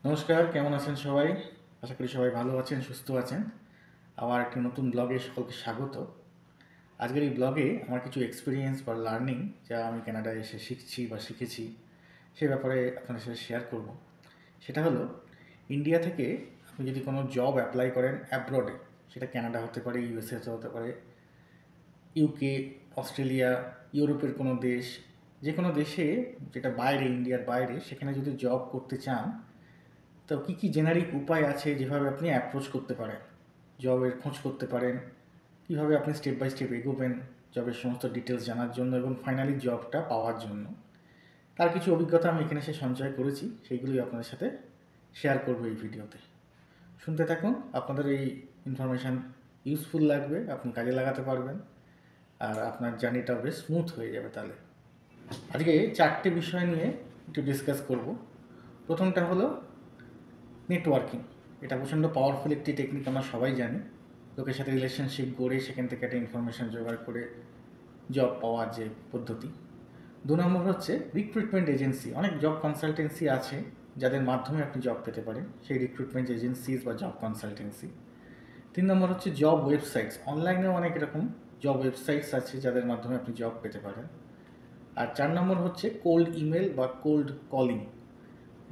নমস্কার, কেমন আছেন সবাই? আশা করি সবাই ভালো আছেন, সুস্থ আছেন। আবার একটি নতুন ব্লগে সকলকে স্বাগত। আজকের এই ব্লগে আমার কিছু এক্সপিরিয়েন্স বা লার্নিং যা আমি কানাডায় এসে শিখছি বা শিখেছি সে ব্যাপারে আপনাদের সাথে শেয়ার করব। সেটা হলো, ইন্ডিয়া থেকে আপনি যদি কোনো জব অ্যাপ্লাই করেন অ্যাব্রডে, সেটা কানাডা হতে পারে, ইউএসএতে হতে পারে, ইউকে, অস্ট্রেলিয়া, ইউরোপের কোনো দেশ, যে কোনো দেশে যেটা বাইরে, ইন্ডিয়ার বাইরে, সেখানে যদি জব করতে চান, তো কী কী জেনারিক উপায় আছে যেভাবে আপনি অ্যাপ্রোচ করতে পারেন, জবের খোঁজ করতে পারেন, কীভাবে আপনি স্টেপ বাই স্টেপ এগোবেন জবের সমস্ত ডিটেলস জানার জন্য এবং ফাইনালি জবটা পাওয়ার জন্য। তার কিছু অভিজ্ঞতা আমি এখানে এসে সঞ্চয় করেছি, সেইগুলোই আপনাদের সাথে শেয়ার করবো এই ভিডিওতে। শুনতে থাকুন, আপনাদের এই ইনফরমেশান ইউজফুল লাগবে, আপনি কাজে লাগাতে পারবেন, আর আপনার জার্নিটাও বেশ স্মুথ হয়ে যাবে। তাহলে আজকে 4টে বিষয় নিয়ে একটু ডিসকাস করব। প্রথমটা হলো নেটওয়ার্কিং। এটা প্রচণ্ড পাওয়ারফুল একটি টেকনিক, আমরা সবাই জানি। লোকের সাথে রিলেশনশিপ গড়ে সেখান থেকে একটা ইনফরমেশান জোগাড় করে জব পাওয়ার যে পদ্ধতি। 2 নম্বর হচ্ছে রিক্রুটমেন্ট এজেন্সি। অনেক জব কনসালটেন্সি আছে যাদের মাধ্যমে আপনি জব পেতে পারেন, সেই রিক্রুটমেন্ট এজেন্সিজ বা জব কনসালটেন্সি। 3 নম্বর হচ্ছে জব ওয়েবসাইটস। অনলাইনেও অনেক এরকম জব ওয়েবসাইটস আছে যাদের মাধ্যমে আপনি জব পেতে পারেন। আর 4 নম্বর হচ্ছে কোল্ড ইমেল বা কোল্ড কলিং,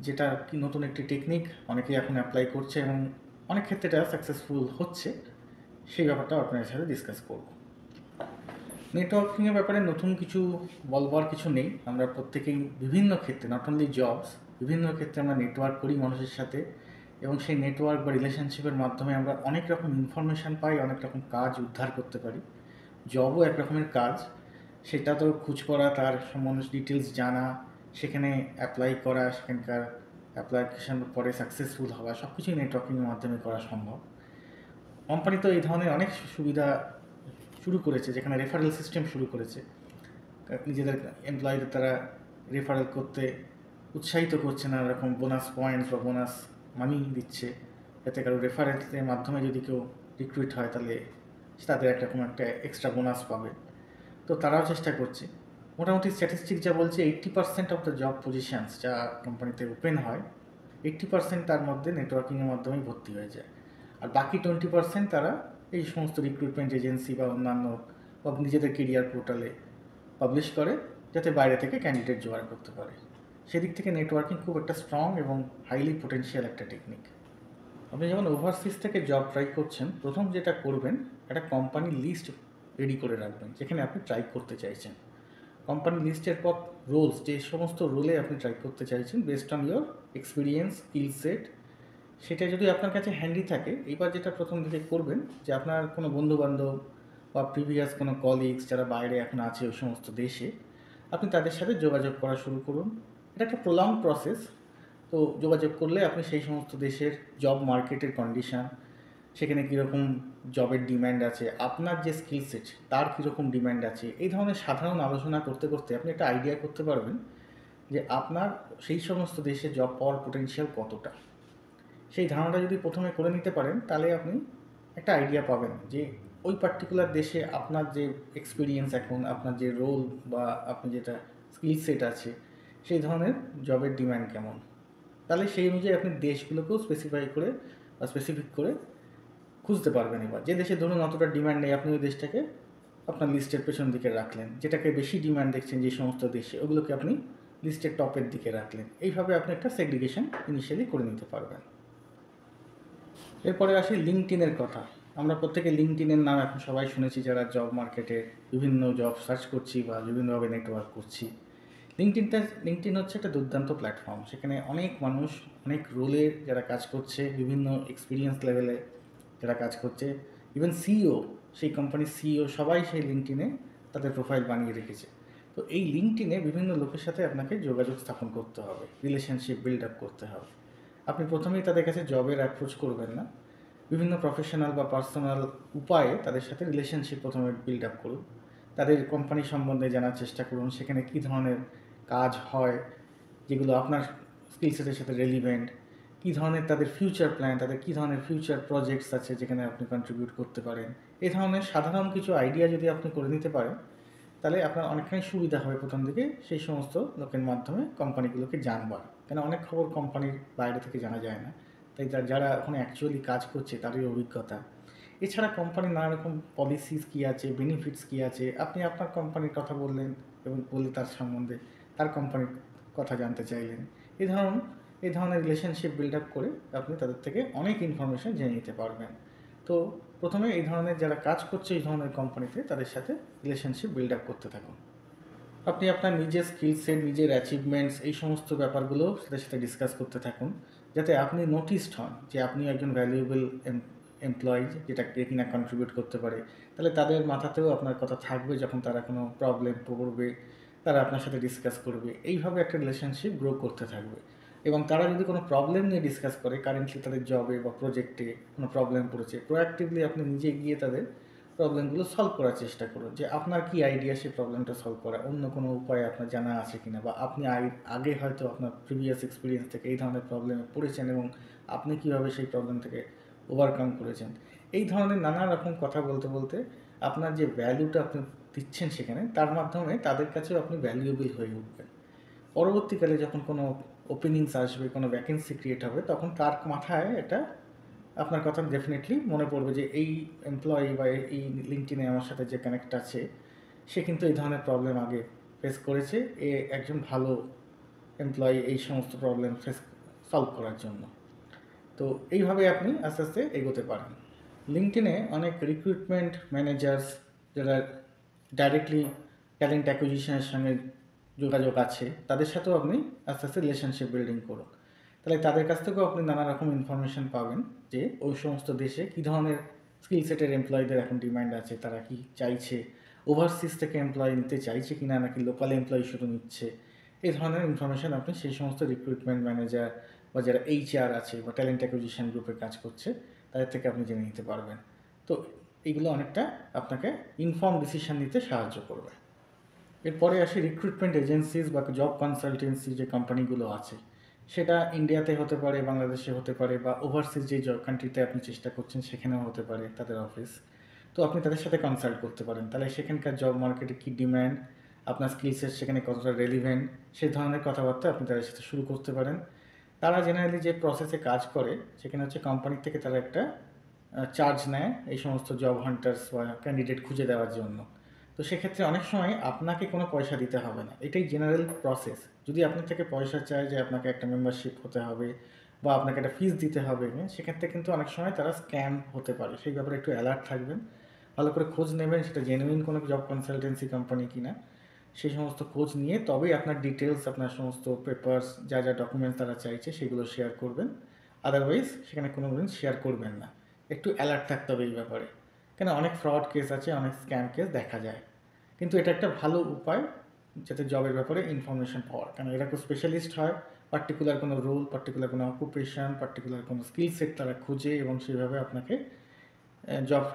যেটা কি নতুন একটি টেকনিক, অনেকেই এখন অ্যাপ্লাই করছে এবং অনেক ক্ষেত্রে এটা সাকসেসফুল হচ্ছে। সেই ব্যাপারটাও আপনাদের সাথে ডিসকাস করব। নেটওয়ার্কিংয়ের ব্যাপারে নতুন কিছু বলবার কিছু নেই। আমরা প্রত্যেকেই বিভিন্ন ক্ষেত্রে, নট অনলি জবস, বিভিন্ন ক্ষেত্রে আমরা নেটওয়ার্ক করি মানুষের সাথে, এবং সেই নেটওয়ার্ক বা রিলেশনশিপের মাধ্যমে আমরা অনেক রকম ইনফরমেশান পাই, অনেক রকম কাজ উদ্ধার করতে পারি। জবও এক রকমের কাজ, সেটা তো খোঁজ করা, তার সম্বন্ধে ডিটেলস জানা, সেখানে অ্যাপ্লাই করা, সেখানকার অ্যাপ্লিকেশন পরে সাকসেসফুল হওয়া, সব কিছুই নেটওয়ার্কিংয়ের মাধ্যমে করা সম্ভব। কোম্পানি তো এই ধরনের অনেক সুবিধা শুরু করেছে, যেখানে রেফারেল সিস্টেম শুরু করেছে। নিজেদের এমপ্লয়ীদের তারা রেফারেল করতে উৎসাহিত করছে, নানা রকম বোনাস পয়েন্টস বা বোনাস মানি দিচ্ছে, যাতে কারো রেফারেন্সের মাধ্যমে যদি কেউ রিক্রুইট হয় তাহলে তাদের একটা এক্সট্রা বোনাস পাবে। তো তারাও চেষ্টা করছে। মোটামুটি স্ট্যাটিস্টিক যা বলছে 80% অফ দ্য জব পজিশানস যা কোম্পানিতে ওপেন হয়, 80% তার মধ্যে নেটওয়ার্কিংয়ের মাধ্যমেই ভর্তি হয়ে যায়। আর বাকি 20% তারা এই সমস্ত রিক্রুটমেন্ট এজেন্সি বা অন্যান্য বা নিজেদের কেরিয়ার পোর্টালে পাবলিশ করে, যাতে বাইরে থেকে ক্যান্ডিডেট জোগাড় করতে পারে। সেদিক থেকে নেটওয়ার্কিং খুব একটা স্ট্রং এবং হাইলি পোটেনশিয়াল একটা টেকনিক। আপনি যখন ওভারসিজ থেকে জব ট্রাই করছেন, প্রথম যেটা করবেন, একটা কোম্পানি লিস্ট রেডি করে রাখবেন যেখানে আপনি ট্রাই করতে চাইছেন। কোম্পানি লিস্টের পর রোলস, যে সমস্ত রোলে আপনি ট্রাই করতে চাইছেন based on your experience, skill set, সেটা যদি আপনার কাছে হ্যান্ডি থাকে, এইবার যেটা প্রথম দিকে করবেন, যে আপনার কোনো বন্ধুবান্ধব বা প্রিভিয়াস কোনো কলিগস যারা বাইরে এখন আছে ওই সমস্ত দেশে, আপনি তাদের সাথে যোগাযোগ করা শুরু করুন। এটা একটা প্রলং প্রসেস। তো যোগাযোগ করলে আপনি সেই সমস্ত দেশের জব মার্কেটের কন্ডিশান, সেখানে কীরকম জবের ডিম্যান্ড আছে, আপনার যে স্কিল সেট তার কীরকম ডিম্যান্ড আছে, এই ধরনের সাধারণ আলোচনা করতে করতে আপনি একটা আইডিয়া করতে পারবেন যে আপনার সেই সমস্ত দেশে জব পাওয়ার পোটেনশিয়াল কতটা। সেই ধারণাটা যদি প্রথমে করে নিতে পারেন, তাহলে আপনি একটা আইডিয়া পাবেন যে ওই পার্টিকুলার দেশে আপনার যে এক্সপিরিয়েন্স, এখন আপনার যে রোল বা আপনি যেটা স্কিল সেট আছে, সেই ধরনের জবের ডিম্যান্ড কেমন। তাহলে সেই অনুযায়ী আপনি দেশগুলোকেও স্পেসিফাই করে বা স্পেসিফিক করে খুঁজতে পারবেন। এবার যে দেশে ধরুন অতটা ডিম্যান্ড নেই, আপনি ওই দেশটাকে আপনার লিস্টের পেছন দিকে রাখলেন। যেটাকে বেশি ডিম্যান্ড দেখছেন যে সমস্ত দেশে, ওগুলোকে আপনি লিস্টের টপের দিকে রাখলেন। এইভাবে আপনি একটা সেগ্রিগেশন ইনিশিয়ালি করে নিতে পারবেন। এরপরে আসি লিঙ্কডইনের কথা। আমরা প্রত্যেকে লিঙ্কডইনের নাম এখন সবাই শুনেছি, যারা জব মার্কেটে বিভিন্ন জব সার্চ করছি বা বিভিন্নভাবে নেটওয়ার্ক করছি। লিঙ্কডইন হচ্ছে একটা দুর্দান্ত প্ল্যাটফর্ম। সেখানে অনেক মানুষ অনেক রোলে যারা কাজ করছে, বিভিন্ন এক্সপিরিয়েন্স লেভেলে যারা কাজ করছে, ইভেন সিইও, সেই কোম্পানির সিইও সবাই সেই লিঙ্কডইনে তাদের প্রোফাইল বানিয়ে রেখেছে। তো এই লিঙ্কডইনে বিভিন্ন লোকের সাথে আপনাকে যোগাযোগ স্থাপন করতে হবে, রিলেশনশিপ বিল্ড আপ করতে হবে। আপনি প্রথমেই তাদের কাছে জবের অ্যাপ্রোচ করবেন না, বিভিন্ন প্রফেশনাল বা পার্সোনাল উপায়ে তাদের সাথে রিলেশনশিপ প্রথমে বিল্ড আপ করুন। তাদের কোম্পানি সম্বন্ধে জানার চেষ্টা করুন, সেখানে কী ধরনের কাজ হয় যেগুলো আপনার স্কিল সেটের সাথে রেলিভেন্ট, কী ধরনের তাদের ফিউচার প্ল্যান, তাদের কী ধরনের ফিউচার প্রজেক্টস আছে যেখানে আপনি কন্ট্রিবিউট করতে পারেন। এই ধরনের সাধারণ কিছু আইডিয়া যদি আপনি করে নিতে পারেন, তাহলে আপনার অনেকখানি সুবিধা হবে প্রথম দিকে সেই সমস্ত লোকের মাধ্যমে কোম্পানিগুলোকে জানবার। কেন অনেক খবর কোম্পানির বাইরে থেকে জানা যায় না, তাই যারা ওখানে অ্যাকচুয়ালি কাজ করছে তারই অভিজ্ঞতা। এছাড়া কোম্পানির নানা রকম পলিসিস কী আছে, বেনিফিটস কী আছে, আপনি আপনার কোম্পানির কথা বললেন এবং বলে তার সম্বন্ধে তার কোম্পানির কথা জানতে চাইলেন। এই ধরুন এই ধরনের রিলেশনশিপ বিল্ড আপ করে আপনি তাদের থেকে অনেক ইনফরমেশন জেনে নিতে পারবেন। তো প্রথমে এই ধরনের যারা কাজ করছে এই ধরনের কোম্পানিতে তাদের সাথে রিলেশনশিপ বিল্ড আপ করতে থাকুন। আপনি আপনার নিজের স্কিল সেট, নিজের অ্যাচিভমেন্টস, এই সমস্ত ব্যাপারগুলো তাদের সাথে ডিসকাস করতে থাকুন, যাতে আপনি নোটিসড হন যে আপনি একজন ভ্যালুয়েবল এমপ্লয়ি, যেটা কে কিনা কন্ট্রিবিউট করতে পারে। তাহলে তাদের মাথাতেও আপনার কথা থাকবে, যখন তারা কোনো প্রবলেম পড়বে তারা আপনার সাথে ডিসকাস করবে। এইভাবে একটা রিলেশনশিপ গ্রো করতে থাকবে। এবং তারা যদি কোনো প্রবলেম নিয়ে ডিসকাস করে, কারেন্টলি তাদের জবে বা প্রজেক্টে কোনো প্রবলেম পড়েছে, প্রোঅ্যাক্টিভলি আপনি নিজে গিয়ে তাদের প্রবলেমগুলো সলভ করার চেষ্টা করুন, যে আপনার কি আইডিয়া সেই প্রবলেমটা সলভ করা, অন্য কোনো উপায় আপনার জানা আছে কিনা, বা আপনি আগে হয়তো আপনার প্রিভিয়াস এক্সপিরিয়েন্স থেকে এই ধরনের প্রবলেমে পড়েছেন এবং আপনি কীভাবে সেই প্রবলেম থেকে ওভারকাম করেছেন। এই ধরনের নানা রকম কথা বলতে বলতে আপনার যে ভ্যালুটা আপনি দিচ্ছেন সেখানে, তার মাধ্যমে তাদের কাছেও আপনি ভ্যালুয়েবল হয়ে উঠবেন। পরবর্তীকালে যখন কোনো ওপেনিংস আসবে, কোনো ভ্যাকেন্সি ক্রিয়েট হবে, তখন তার মাথায় এটা আপনার কথা ডেফিনেটলি মনে পড়বে যে এই এমপ্লয়ি বা এই লিঙ্কডিনে আমার সাথে যে কানেক্ট আছে, সে কিন্তু এই ধরনের প্রবলেম আগে ফেস করেছে, এ একজন ভালো এমপ্লয়ি এই সমস্ত প্রবলেম সলভ করার জন্য। তো এইভাবে আপনি আস্তে আস্তে এগোতে পারেন। লিঙ্কডিনে অনেক রিক্রুটমেন্ট ম্যানেজার্স যারা ডাইরেক্টলি ট্যালেন্ট অ্যাকুইজিশনের সঙ্গে যোগাযোগ আছে, তাদের সাথেও আপনি আস্তে আস্তে রিলেশনশিপ বিল্ডিং করুন। তাহলে তাদের কাছ থেকেও আপনি নানা রকম ইনফরমেশন পাবেন যে ওই সমস্ত দেশে কী ধরনের স্কিল সেটের এমপ্লয়ীদের এখন ডিমান্ড আছে, তারা কি চাইছে, ওভারসিজ থেকে এমপ্লয়ি নিতে চাইছে কি না, নাকি লোকাল এমপ্লয়ি শুধু নিচ্ছে। এই ধরনের ইনফরমেশন আপনি সেই সমস্ত রিক্রুটমেন্ট ম্যানেজার বা যারা এইচআর আছে বা ট্যালেন্ট অ্যাকুইজিশন গ্রুপে কাজ করছে তাদের থেকে আপনি জেনে নিতে পারবেন। তো এইগুলো অনেকটা আপনাকে ইনফর্ম ডিসিশন নিতে সাহায্য করবে। এরপরে আসি রিক্রুটমেন্ট এজেন্সিজ বা জব কনসালটেন্সি যে কোম্পানিগুলো আছে, সেটা ইন্ডিয়াতে হতে পারে, বাংলাদেশে হতে পারে, বা ওভারসিজ যে জব কান্ট্রিতে আপনি চেষ্টা করছেন সেখানেও হতে পারে তাদের অফিস। তো আপনি তাদের সাথে কনসাল্ট করতে পারেন, তাহলে সেখানকার জব মার্কেটে কী ডিম্যান্ড, আপনার স্কিলসের সেখানে কতটা রেলিভেন্ট, সেই ধরনের কথাবার্তা আপনি তাদের সাথে শুরু করতে পারেন। তারা জেনারেলি যে প্রসেসে কাজ করে সেখানে হচ্ছে কোম্পানি থেকে তারা একটা চার্জ নেয় এই সমস্ত জব হান্টার্স বা ক্যান্ডিডেট খুঁজে দেওয়ার জন্য। তো সেক্ষেত্রে অনেক সময় আপনাকে কোনো পয়সা দিতে হবে না, এটাই জেনারেল প্রসেস। যদি আপনার থেকে পয়সা চায় যে আপনাকে একটা মেম্বারশিপ হতে হবে বা আপনাকে একটা ফিস দিতে হবে, সেক্ষেত্রে কিন্তু অনেক সময় তারা স্ক্যাম হতে পারে, সেই ব্যাপারে একটু অ্যালার্ট থাকবেন, ভালো করে খোঁজ নেবেন সেটা জেনুইন কোনো জব কনসালটেন্সি কোম্পানি কিনা। সেই সমস্ত খোঁজ নিয়ে তবেই আপনার ডিটেলস, আপনার সমস্ত পেপারস, যা যা ডকুমেন্টস তারা চাইছে সেগুলো শেয়ার করবেন। আদারওয়াইজ সেখানে কোনো দিন শেয়ার করবেন না। একটু অ্যালার্ট থাকতে হবে এই ব্যাপারে, কেন অনেক ফ্রড কেস আছে, অনেক স্ক্যাম কেস দেখা যায়। কিন্তু এটা একটা ভালো উপায় যাতে জবের ব্যাপারে ইনফরমেশন পাওয়ার, কারণ এরা খুব স্পেশালিস্ট হয়, পার্টিকুলার কোনো রোল, পার্টিকুলার কোনো অকুপেশন, পার্টিকুলার কোনো স্কিল সেট তারা খুঁজে এবং সেইভাবে আপনাকে জব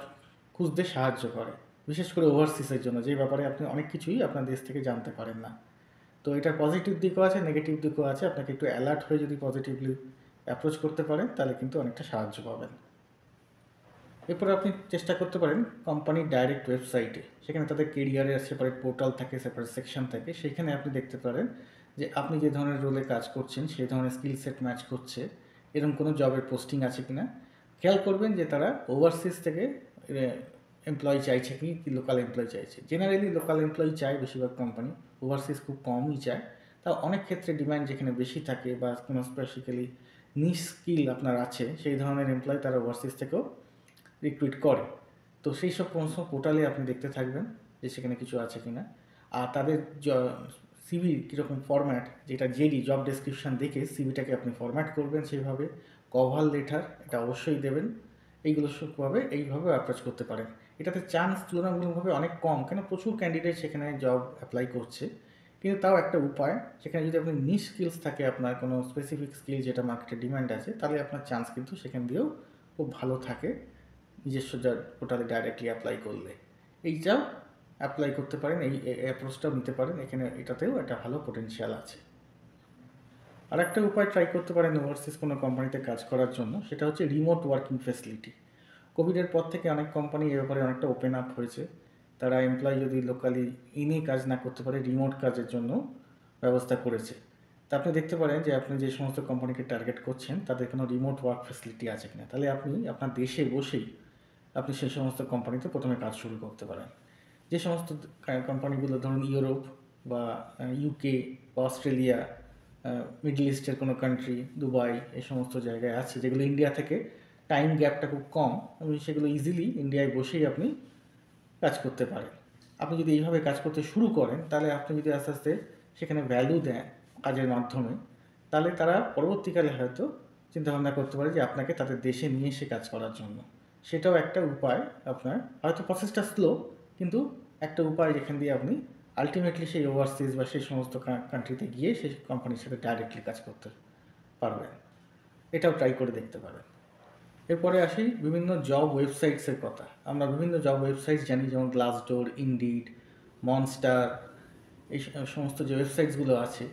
খুঁজতে সাহায্য করে, বিশেষ করে ওভারসিসের জন্য, যে ব্যাপারে আপনি অনেক কিছুই আপনার দেশ থেকে জানতে পারেন না। তো এটার পজিটিভ দিকও আছে, নেগেটিভ দিকও আছে, আপনাকে একটু অ্যালার্ট হয়ে যদি পজিটিভলি অ্যাপ্রোচ করতে পারেন তাহলে কিন্তু অনেকটা সাহায্য পাবেন। এরপরে আপনি চেষ্টা করতে পারেন কোম্পানির ডাইরেক্ট ওয়েবসাইটে, সেখানে তাদের কেরিয়ারের সেপারেট পোর্টাল থাকে, সেপারেট সেকশন থাকে, সেখানে আপনি দেখতে পারেন যে আপনি যে ধরনের রোলে কাজ করছেন সেই ধরনের স্কিল সেট ম্যাচ করছে, এরকম কোনো জবের পোস্টিং আছে কি না। খেয়াল করবেন যে তারা ওভারসিজ থেকে এমপ্লয়ি চাইছে কি লোকাল এমপ্লয়ি চাইছে। জেনারেলি লোকাল এমপ্লয়ি চায় বেশিরভাগ কোম্পানি, ওভারসিজ খুব কমই চায়। তাও অনেক ক্ষেত্রে ডিমান্ড যেখানে বেশি থাকে বা কোনো স্পেসিফিক্যালি নিশ স্কিল আপনার আছে, সেই ধরনের এমপ্লয়ি তারা ওভারসিজ থেকেও রিক্রুইট করে। তো সেই সব সমস্ত পোর্টালে আপনি দেখতে থাকবেন যে সেখানে কিছু আছে কি না। আর তাদের সিভি কীরকম ফরম্যাট, যেটা জেডি জব ডেসক্রিপশান দেখে সিভিটাকে আপনি ফরম্যাট করবেন সেইভাবে, কভার লেটার এটা অবশ্যই দেবেন। এইগুলো সবভাবে এইভাবে অ্যাপ্রোচ করতে পারেন। এটাতে চান্স তুলনামূলকভাবে অনেক কম, কেন প্রচুর ক্যান্ডিডেট সেখানে জব অ্যাপ্লাই করছে, কিন্তু তাও একটা উপায়, সেখানে যদি আপনি নিশ স্কিলস থাকে, আপনার কোনো স্পেসিফিক স্কিল যেটা মার্কেটে ডিমান্ড আছে, তাহলে আপনার চান্স কিন্তু সেখান দিয়েও খুব ভালো থাকে নিজস্ব পোর্টালে ডাইরেক্টলি অ্যাপ্লাই করলে। এইটাও অ্যাপ্লাই করতে পারেন, এই অ্যাপ্রোচটাও নিতে পারেন, এখানে এটাতেও একটা ভালো পোটেনশিয়াল আছে। আর একটা উপায় ট্রাই করতে পারেন ওভারসিজ কোনো কোম্পানিতে কাজ করার জন্য, সেটা হচ্ছে রিমোট ওয়ার্কিং ফ্যাসিলিটি। কোভিডের পর থেকে অনেক কোম্পানি এ ব্যাপারে অনেকটা ওপেন আপ হয়েছে, তারা এমপ্লয়ি যদি লোকালি ইনি কাজ না করতে পারে রিমোট কাজের জন্য ব্যবস্থা করেছে। তা আপনি দেখতে পারেন যে আপনি যে সমস্ত কোম্পানিকে টার্গেট করছেন তাদের কোনো রিমোট ওয়ার্ক ফ্যাসিলিটি আছে কিনা, তাহলে আপনি আপনার দেশে বসেই আপনি সেই সমস্ত কোম্পানিতে প্রথমে কাজ শুরু করতে পারেন। যে সমস্ত কোম্পানিগুলো ধরুন ইউরোপ বা ইউকে বা অস্ট্রেলিয়া, মিডল ইস্টের কোনো কান্ট্রি, দুবাই, এই সমস্ত জায়গায় আছে যেগুলো ইন্ডিয়া থেকে টাইম গ্যাপটা খুব কম, আপনি সেগুলো ইজিলি ইন্ডিয়ায় বসেই আপনি কাজ করতে পারেন। আপনি যদি এইভাবে কাজ করতে শুরু করেন, তাহলে আপনি যদি আস্তে আস্তে সেখানে ভ্যালু দেন কাজের মাধ্যমে, তাহলে তারা পরবর্তীকালে হয়তো চিন্তাভাবনা করতে পারে যে আপনাকে তাদের দেশে নিয়ে এসে কাজ করার জন্য। সেটাও একটা উপায় আপনার, হয়তো প্রসেসটা স্লো, কিন্তু একটা উপায় যেখান দিয়ে আপনি আলটিমেটলি সেই ওভারসিজ বা সেই সমস্ত কান্ট্রিতে গিয়ে সেই কোম্পানির সাথে ডাইরেক্টলি কাজ করতে পারবেন। এটাও ট্রাই করে দেখতে পারেন। এরপরে আসি বিভিন্ন জব ওয়েবসাইটসের কথা। আমরা বিভিন্ন জব ওয়েবসাইটস জানি, যেমন গ্লাসডোর, ইনডিড, মনস্টার, এই সমস্ত যে ওয়েবসাইটসগুলো আছে,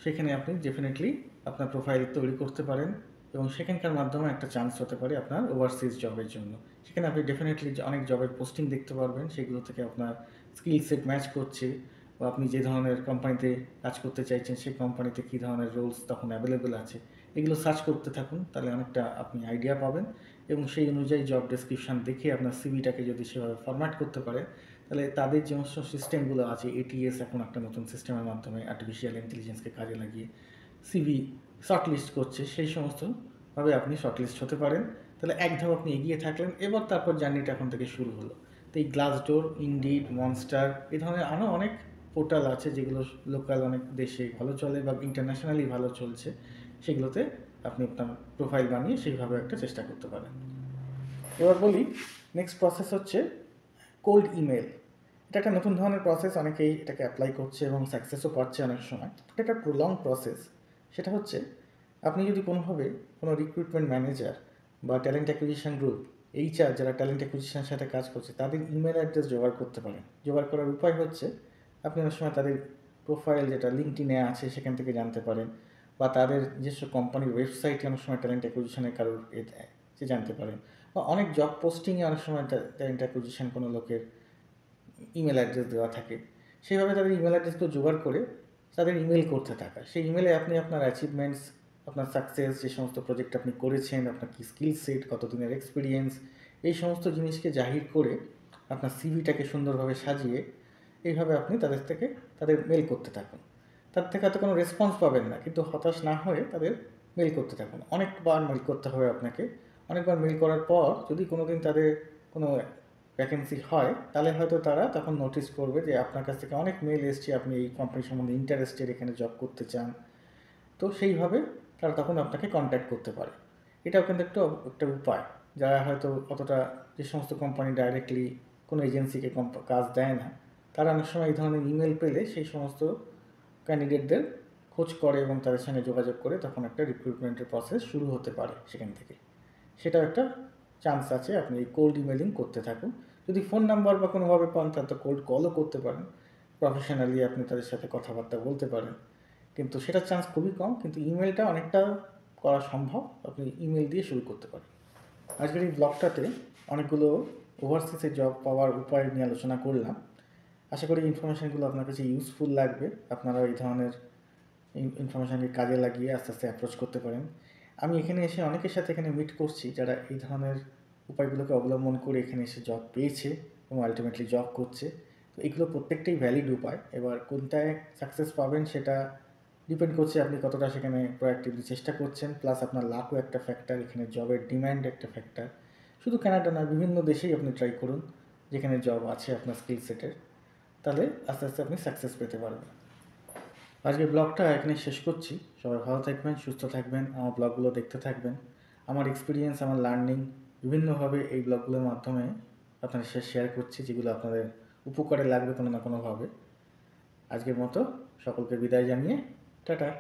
সেখানে আপনি ডেফিনেটলি আপনার প্রোফাইল তৈরি করতে পারেন এবং সেখানকার মাধ্যমে একটা চান্স হতে পারে আপনার ওভারসিজ জবের জন্য। সেখানে আপনি ডেফিনেটলি অনেক জবের পোস্টিং দেখতে পারবেন, সেগুলো থেকে আপনার স্কিল সেট ম্যাচ করছে বা আপনি যে ধরনের কোম্পানিতে কাজ করতে চাইছেন সেই কোম্পানিতে কী ধরনের রোলস তখন অ্যাভেলেবেল আছে, এগুলো সার্চ করতে থাকুন, তাহলে অনেকটা আপনি আইডিয়া পাবেন এবং সেই অনুযায়ী জব ডেসক্রিপশান দেখে আপনার সিভিটাকে যদি সেভাবে ফরম্যাট করতে পারে, তাহলে তাদের যে সমস্ত সিস্টেমগুলো আছে, এটিএস এখন একটা নতুন সিস্টেমের মাধ্যমে আর্টিফিশিয়াল ইন্টেলিজেন্সকে কাজে লাগিয়ে সিভি শর্টলিস্ট করছে, সেই সমস্তভাবে আপনি শর্টলিস্ট হতে পারেন। তাহলে এক ধাপ আপনি এগিয়ে থাকলেন, এবার তারপর জার্নিটা এখন থেকে শুরু হলো। তো এই গ্লাসডোর, ইনডিড, মনস্টার, এই ধরনের আরও অনেক পোর্টাল আছে যেগুলো লোকাল অনেক দেশে ভালো চলে বা ইন্টারন্যাশনালি ভালো চলছে, সেগুলোতে আপনি আপনার প্রোফাইল বানিয়ে সেইভাবে একটা চেষ্টা করতে পারেন। এবার বলি নেক্সট প্রসেস হচ্ছে কোল্ড ইমেল। এটা একটা নতুন ধরনের প্রসেস, অনেকেই এটাকে অ্যাপ্লাই করছে এবং সাকসেসও পাচ্ছে অনেক সময়। এটা একটা প্রলং প্রসেস। সেটা হচ্ছে আপনি যদি কোনোভাবে কোনো রিক্রুটমেন্ট ম্যানেজার বা ট্যালেন্ট অ্যাকুইজিশন গ্রুপ, এইচআর যারা ট্যালেন্ট অ্যাকুইজিশনের সাথে কাজ করছে, তাদের ইমেল অ্যাড্রেস জোগাড় করতে পারেন। জোগাড় করার উপায় হচ্ছে আপনি অনেক সময় তাদের প্রোফাইল যেটা লিঙ্কডইনে আছে সেখান থেকে জানতে পারেন, বা তাদের যেসব কোম্পানির ওয়েবসাইটে অনেক সময় ট্যালেন্ট অ্যাকুইজিশনের কারোর দেয় সে জানতে পারেন, বা অনেক জব পোস্টিংয়ে অনেক সময় ট্যালেন্ট অ্যাকুইজিশন কোনো লোকের ইমেল অ্যাড্রেস দেওয়া থাকে। সেইভাবে তাদের ইমেল অ্যাড্রেসগুলো জোগাড় করে তাদের ইমেল করতে থাকা। সেই ইমেলে আপনি আপনার অ্যাচিভমেন্টস, আপনার সাকসেস, যে সমস্ত প্রজেক্ট আপনি করেছেন, আপনার কী স্কিল সেট, কতদিনের এক্সপিরিয়েন্স, এই সমস্ত জিনিসকে জাহির করে আপনার সিভিটাকে সুন্দরভাবে সাজিয়ে এইভাবে আপনি তাদের মেল করতে থাকুন। তার থেকে হয়তো কোনো রেসপন্স পাবেন না, কিন্তু হতাশ না হয়ে তাদের মেল করতে থাকুন। অনেকবার মেল করতে হবে আপনাকে। অনেকবার মেল করার পর যদি কোনো দিন তাদের কোনো ভ্যাকেন্সি হয়, তাহলে হয়তো তারা তখন নোটিস করবে যে আপনার কাছ থেকে অনেক মেল এসছে, আপনি এই কোম্পানি সম্বন্ধে ইন্টারেস্টেড, এখানে জব করতে চান। তো সেইভাবে তারা তখন আপনাকে কন্ট্যাক্ট করতে পারে। এটাও কিন্তু একটা উপায়। যারা হয়তো অতটা, যে সমস্ত কোম্পানি ডাইরেক্টলি কোনো এজেন্সিকে কাজ দেয় না, তারা অনেক সময় এই ধরনের ইমেল পেলে সেই সমস্ত ক্যান্ডিডেটদের খোঁজ করে এবং তাদের সঙ্গে যোগাযোগ করে তখন একটা রিক্রুটমেন্টের প্রসেস শুরু হতে পারে সেখান থেকে। সেটাও একটা চান্স আছে। আপনি এই কোল্ড ইমেলিং করতে থাকুন। যদি ফোন নাম্বার বা কোনোভাবে পান, তাহলে তো কোল্ড কলও করতে পারেন। প্রফেশনালি আপনি তাদের সাথে কথাবার্তা বলতে পারেন, কিন্তু সেটার চান্স খুবই কম। কিন্তু ইমেলটা অনেকটা করা সম্ভব, আপনি ইমেল দিয়ে শুরু করতে পারেন। আজকের এই ব্লগটাতে অনেকগুলো ওভারসিজে জব পাওয়ার উপায় নিয়ে আলোচনা করলাম। আশা করি ইনফরমেশানগুলো আপনার কাছে ইউজফুল লাগবে। আপনারা এই ধরনের ইনফরমেশানকে কাজে লাগিয়ে আস্তে আস্তে অ্যাপ্রোচ করতে পারেন। আমি এখানে এসে অনেকের সাথে এখানে মিট করছি যারা এই ধরনের উপায়গুলোকে অবলম্বন করে এখানে এসে জব পেয়েছে এবং আলটিমেটলি জব করছে। তো এগুলো প্রত্যেকটাই ভ্যালিড উপায়। এবার কোনটায় সাকসেস পাবেন সেটা ডিপেন্ড করছে আপনি কতটা সেখানে প্রোঅ্যাক্টিভলি চেষ্টা করছেন, প্লাস আপনার লাকও একটা ফ্যাক্টর, এখানে জবের ডিম্যান্ড একটা ফ্যাক্টর। শুধু কানাডা না, বিভিন্ন দেশেই আপনি ট্রাই করুন যেখানে জব আছে আপনার স্কিল সেটের, তাহলে আস্তে আস্তে আপনি সাকসেস পেতে পারবেন। আজকের ব্লগটা এখানে শেষ করছি। সবাই ভালো থাকবেন, সুস্থ থাকবেন, আমার ব্লগগুলো দেখতে থাকবেন। আমার এক্সপিরিয়েন্স, আমার লার্নিং বিভিন্নভাবে এই ব্লগগুলোর মাধ্যমে আপনাদের সাথে শেয়ার করছি, যেগুলো আপনাদের উপকারে লাগবে কোনো না কোনোভাবে। আজকের মতো সকলকে বিদায় জানিয়ে টাটা।